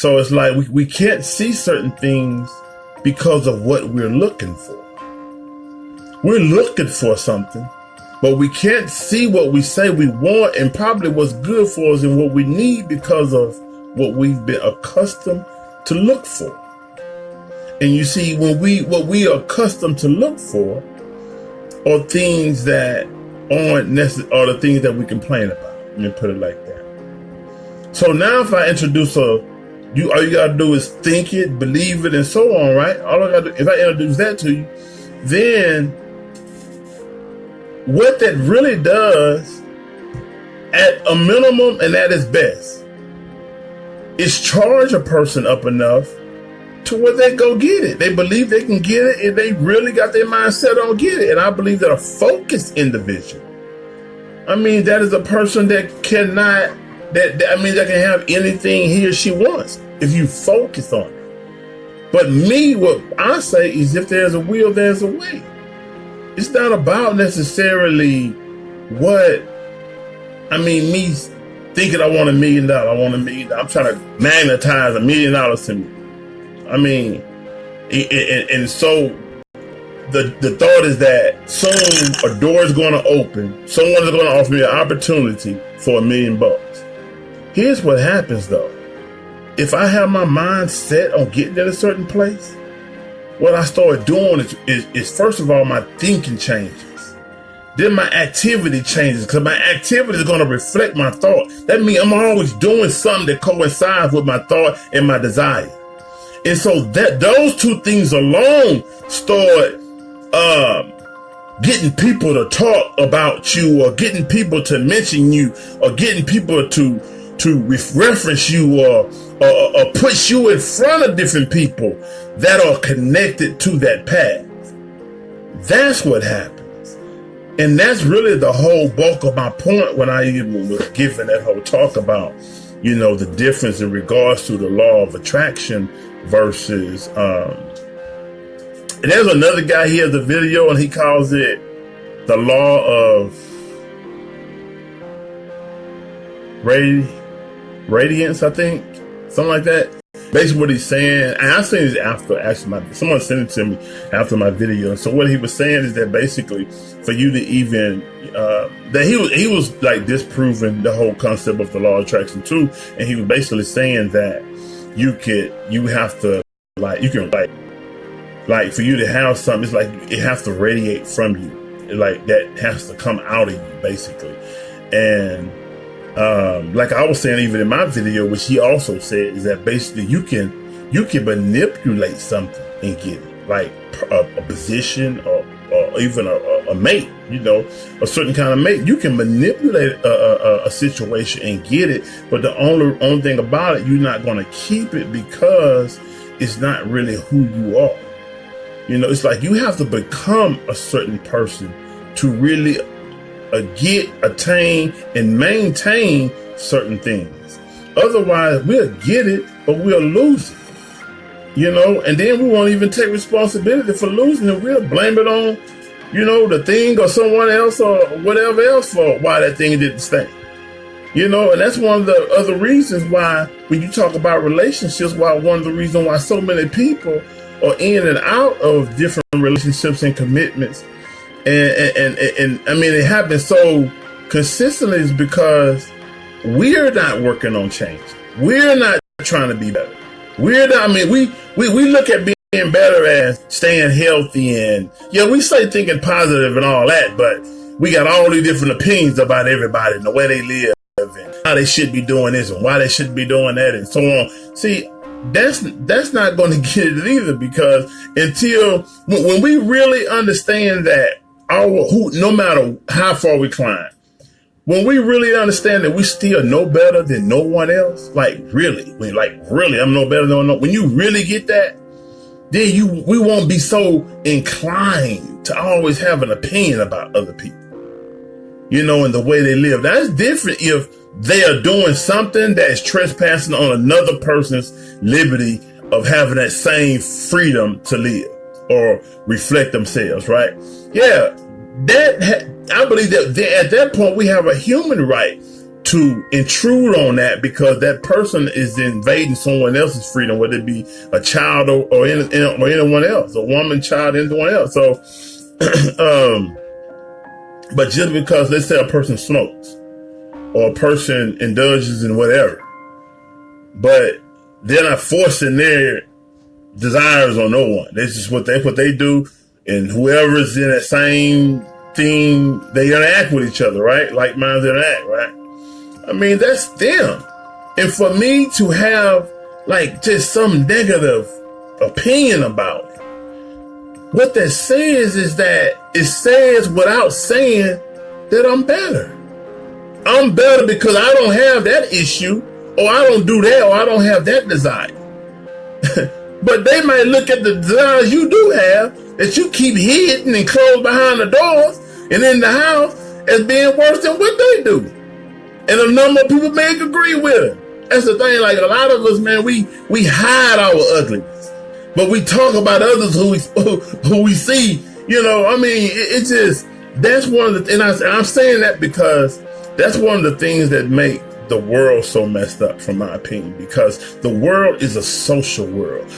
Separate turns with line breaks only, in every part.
So it's like we can't see certain things because of what we're looking for. We're looking for something, but we can't see what we say we want and probably what's good for us and what we need because of what we've been accustomed to look for. And you see, what we are accustomed to look for are things that aren't necessary, or the things that we complain about. Let me put it like that. So now if I introduce all you gotta do is think it, believe it, and so on, right? All I gotta do, if I introduce that to you, then what that really does, at a minimum and at its best, is charge a person up enough to where they go get it. They believe they can get it, and they really got their mindset on get it. And I believe that a focused individual, that is a person that cannot, that can have anything he or she wants if you focus on it. But me, what I say is, if there's a will, there's a way. It's not about necessarily me thinking I want $1 million. I want $1 million. I'm trying to magnetize $1 million to me. And so the thought is that soon a door is going to open. Someone is going to offer me an opportunity for $1 million. Here's what happens though. If I have my mind set on getting at a certain place, what I start doing is first of all, my thinking changes. Then my activity changes, because my activity is going to reflect my thought. That means I'm always doing something that coincides with my thought and my desire. And so that those two things alone start getting people to talk about you, or getting people to mention you, or getting people to reference you, or put you in front of different people that are connected to that path. That's what happens. And that's really the whole bulk of my point when I even was giving that whole talk about, the difference in regards to the law of attraction versus, and there's another guy, he has a video and he calls it the law of radiance, I think, something like that. Basically what he's saying, and I seen it after someone sent it to me after my video. And so what he was saying is that basically for you to even that he was like disproving the whole concept of the law of attraction too. And he was basically saying that you have to for you to have something, it's like it has to radiate from you. Like that has to come out of you, basically. And like I was saying even in my video, which he also said, is that basically you can manipulate something and get it, like a position or even a mate, a certain kind of mate. You can manipulate a situation and get it, but the only thing about it, you're not going to keep it because it's not really who you are. It's like you have to become a certain person to really attain, and maintain certain things. Otherwise, we'll get it, but we'll lose it. And then we won't even take responsibility for losing it. We'll blame it on, the thing or someone else or whatever else for why that thing didn't stay. And that's one of the other reasons why, when you talk about relationships, one of the reasons why so many people are in and out of different relationships and commitments. And it happens so consistently is because we're not working on change. We're not trying to be better. We're not, we look at being better as staying healthy, and we say thinking positive and all that, but we got all these different opinions about everybody and the way they live and how they should be doing this and why they shouldn't be doing that and so on. See, that's not going to get it either, because when we really understand that no matter how far we climb, when we really understand that we still know better than no one else, really, I'm no better than no one. When you really get that, then we won't be so inclined to always have an opinion about other people, and the way they live. That's different if they are doing something that is trespassing on another person's liberty of having that same freedom to live or reflect themselves, right? Yeah, I believe that at that point we have a human right to intrude on that, because that person is invading someone else's freedom, whether it be a child or anyone else, a woman, child, anyone else. So, but just because, let's say, a person smokes or a person indulges in whatever, but they're not forcing their desires on no one. That's just what they do, and whoever's in that same thing, they interact with each other, right? Like minds interact, right? I mean, that's them. And for me to have like just some negative opinion about it, what that says is that it says without saying that I'm better. I'm better because I don't have that issue, or I don't do that, or I don't have that desire. But they might look at the desires you do have, that you keep hidden and closed behind the doors and in the house, as being worse than what they do. And a number of people may agree with it. That's the thing. Like, a lot of us, man, we hide our ugliness, but we talk about others who we see. You know, I mean, it's just, that's one of the, and I'm saying that because that's one of the things that make the world so messed up, from my opinion, because the world is a social world.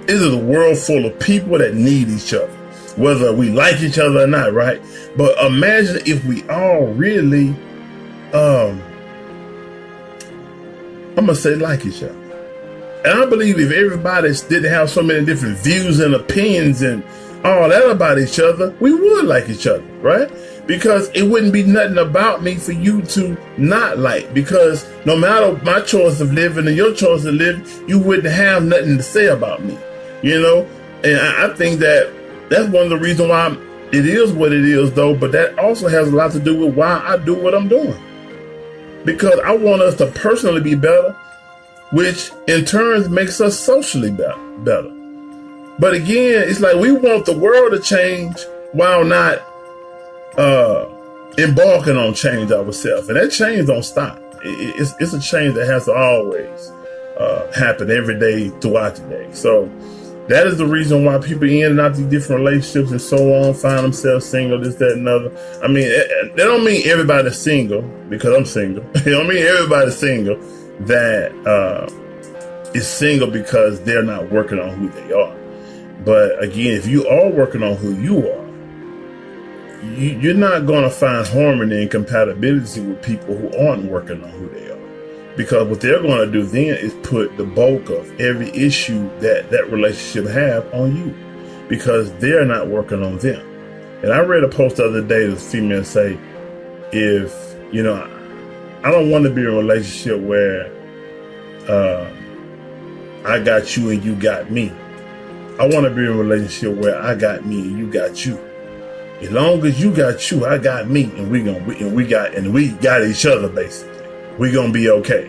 It is a world full of people that need each other, whether we like each other or not, right? But imagine if we all really, I'm gonna say, like each other. And I believe if everybody didn't have so many different views and opinions and all that about each other, we would like each other, right? Because it wouldn't be nothing about me for you to not like, because no matter my choice of living and your choice of living, you wouldn't have nothing to say about me, you know? And I think that that's one of the reasons why it is what it is, though. But that also has a lot to do with why I do what I'm doing, because I want us to personally be better, which in turn makes us socially better. But again, it's like we want the world to change while not embarking on change ourselves. And that change don't stop. It's a change that has to always happen every day throughout the day. So that is the reason why people in and out these different relationships and so on find themselves single, this, that, and other. I mean, that don't mean everybody's single because I'm single. It don't mean everybody's single that is single because they're not working on who they are. But again, if you are working on who you are, you're not going to find harmony and compatibility with people who aren't working on who they are. Because what they're going to do then is put the bulk of every issue that relationship have on you, because they're not working on them. And I read a post the other day that a female say, if, you know, I don't want to be in a relationship where I got you and you got me. I want to be in a relationship where I got me and you got you. As long as you got you, I got me, and we got each other, basically. We're gonna be okay.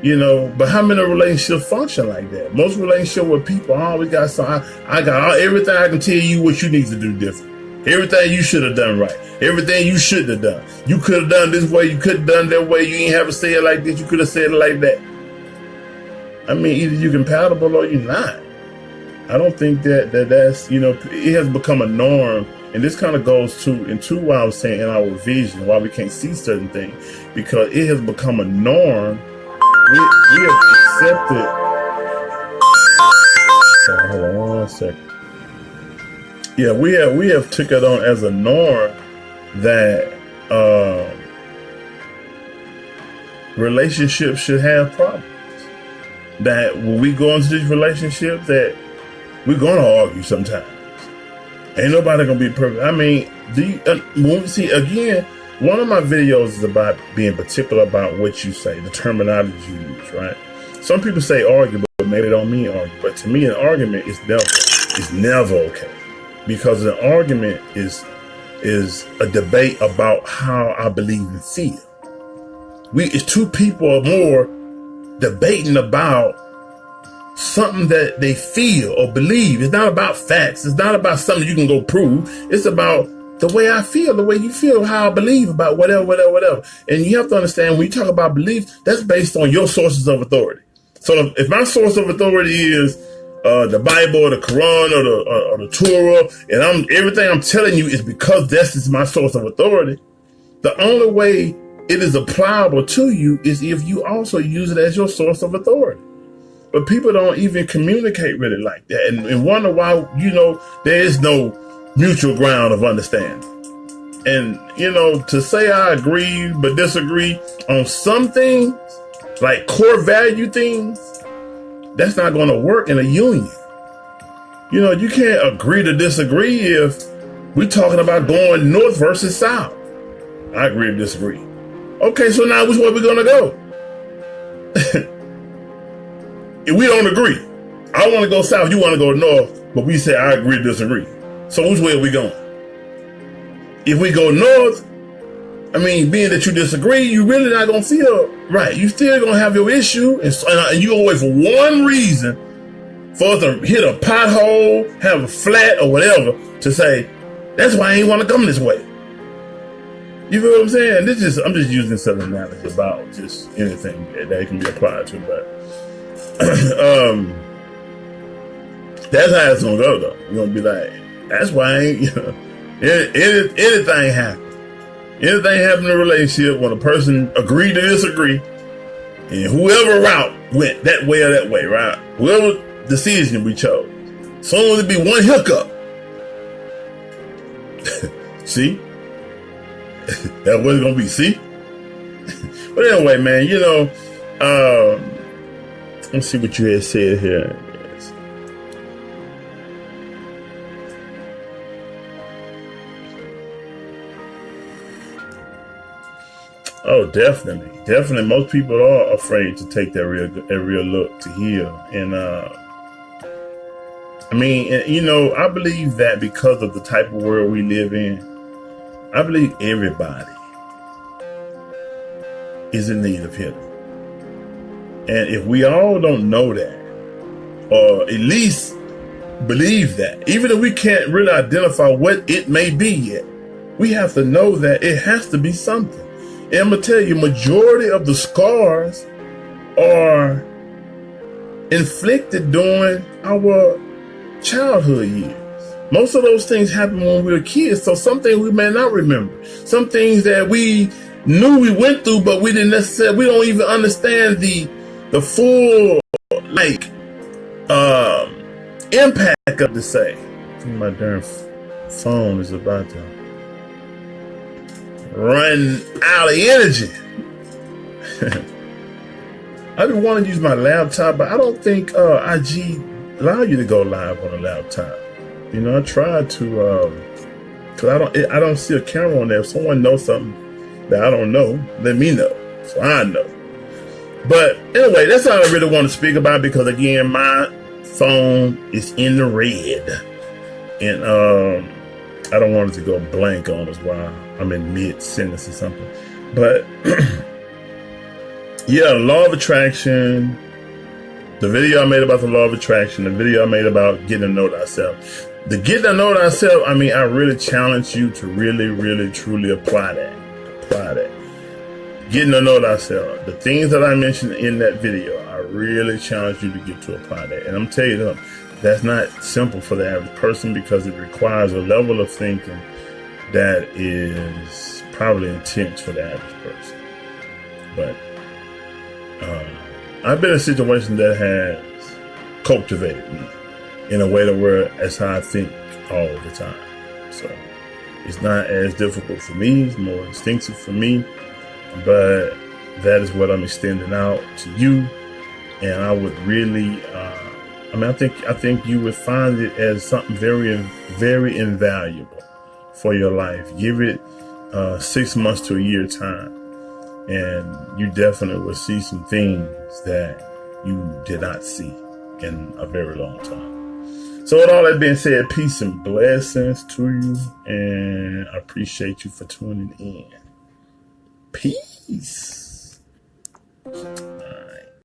You know, but how many relationships function like that? Most relationships with people always got some. I got everything I can tell you what you need to do different. Everything you should have done right. Everything you should have done. You could have done this way. You could have done that way. You ain't have to say it like this. You could have said it like that. I mean, either you're compatible or you're not. I don't think that's, you know, it has become a norm. And this kind of goes into why I was saying in our vision, why we can't see certain things, because it has become a norm. We have accepted. Hold on 1 second. Yeah, we have took it on as a norm that relationships should have problems. That when we go into these relationships, that we're gonna argue sometimes. Ain't nobody gonna be perfect. I mean, see, again, one of my videos is about being particular about what you say, the terminology you use, right? Some people say argue, but maybe they don't mean argue. But to me, an argument is never okay, because an argument is a debate about how I believe and feel. It's two people or more debating about something that they feel or believe. It's not about facts. It's not about something you can go prove. It's about the way I feel, the way you feel, how I believe about whatever. And you have to understand, when you talk about belief, that's based on your sources of authority. So if my source of authority is the Bible or the Quran or the Torah, and everything I'm telling you is because this is my source of authority, the only way it is applicable to you is if you also use it as your source of authority. But people don't even communicate really like that, and wonder why, there is no mutual ground of understanding. And, to say I agree but disagree on some things, like core value things, that's not going to work in a union. You can't agree to disagree if we're talking about going north versus south. I agree to disagree. Okay, so now which way we going to go? If we don't agree, I want to go south, you want to go north, but we say I agree to disagree. So which way are we going? If we go north, being that you disagree, you really not going to feel right. You still going to have your issue, and you always for one reason for us to hit a pothole, have a flat or whatever, to say, that's why I ain't want to come this way. You feel what I'm saying? I'm just using some analogy about just anything that can be applied to, but that's how it's going to go, though. You're going to be like, that's why I ain't, anything happen. Anything happen in a relationship when a person agreed to disagree, and whoever route went that way or that way, right? Whoever decision we chose, soon as it be one hiccup. See? That's what it's gonna be, see? But anyway, man, let's see what you had said here. Oh, definitely. Definitely. Most people are afraid to take that real look to heal. And, I believe that because of the type of world we live in, I believe everybody is in need of healing. And if we all don't know that, or at least believe that, even if we can't really identify what it may be yet, we have to know that it has to be something. And I'm going to tell you, majority of the scars are inflicted during our childhood years. Most of those things happen when we were kids, so some things we may not remember. Some things that we knew we went through, but we didn't necessarily, we don't even understand the full, impact of the say. My darn phone is about to run out of energy. I've been wanting to use my laptop, but I don't think IG allow you to go live on a laptop. I tried to, cause I don't see a camera on there. If someone knows something that I don't know, let me know so I know. But anyway, that's all I really want to speak about, because again, my phone is in the red, and I don't want it to go blank on us while I'm in mid-sentence or something. But yeah, law of attraction, the video I made about the law of attraction, the video I made about getting to know thyself. The getting to know thyself, I really challenge you to really, really, truly apply that. Getting to know thyself. The things that I mentioned in that video, I really challenge you to get to apply that. And I'm telling you, that's not simple for the average person, because it requires a level of thinking that is probably intense for the average person. But I've been in a situation that has cultivated me in a way to where that's how I think all the time. So it's not as difficult for me, it's more instinctive for me, but that is what I'm extending out to you. And I would really, I think you would find it as something very, very invaluable for your life. Give it 6 months to a year time, and you definitely will see some things that you did not see in a very long time. So with all that being said, peace and blessings to you, and I appreciate you for tuning in. Peace.